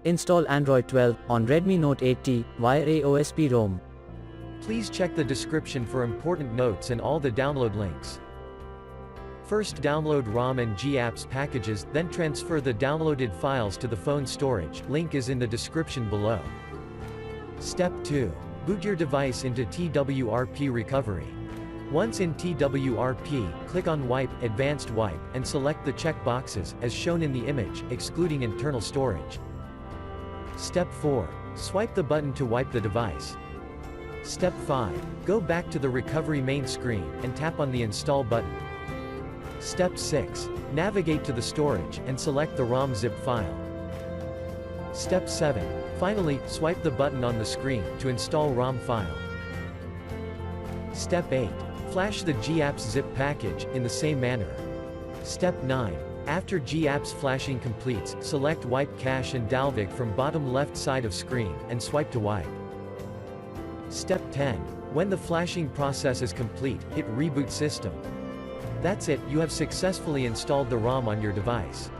Install Android 12 on Redmi Note 8T via AOSP ROM. Please check the description for important notes and all the download links. First download ROM and GApps packages, then transfer the downloaded files to the phone storage, link is in the description below. Step 2. Boot your device into TWRP recovery. Once in TWRP, click on Wipe, Advanced Wipe, and select the check boxes, as shown in the image, excluding internal storage. Step 4. Swipe the button to wipe the device. Step 5. Go back to the recovery main screen, and tap on the Install button. Step 6. Navigate to the storage, and select the ROM zip file. Step 7. Finally, swipe the button on the screen, to install ROM file. Step 8. Flash the GApps zip package, in the same manner. Step 9. After GApps flashing completes, select Wipe Cache and Dalvik from bottom left side of screen, and swipe to wipe. Step 10. When the flashing process is complete, hit Reboot System. That's it, you have successfully installed the ROM on your device.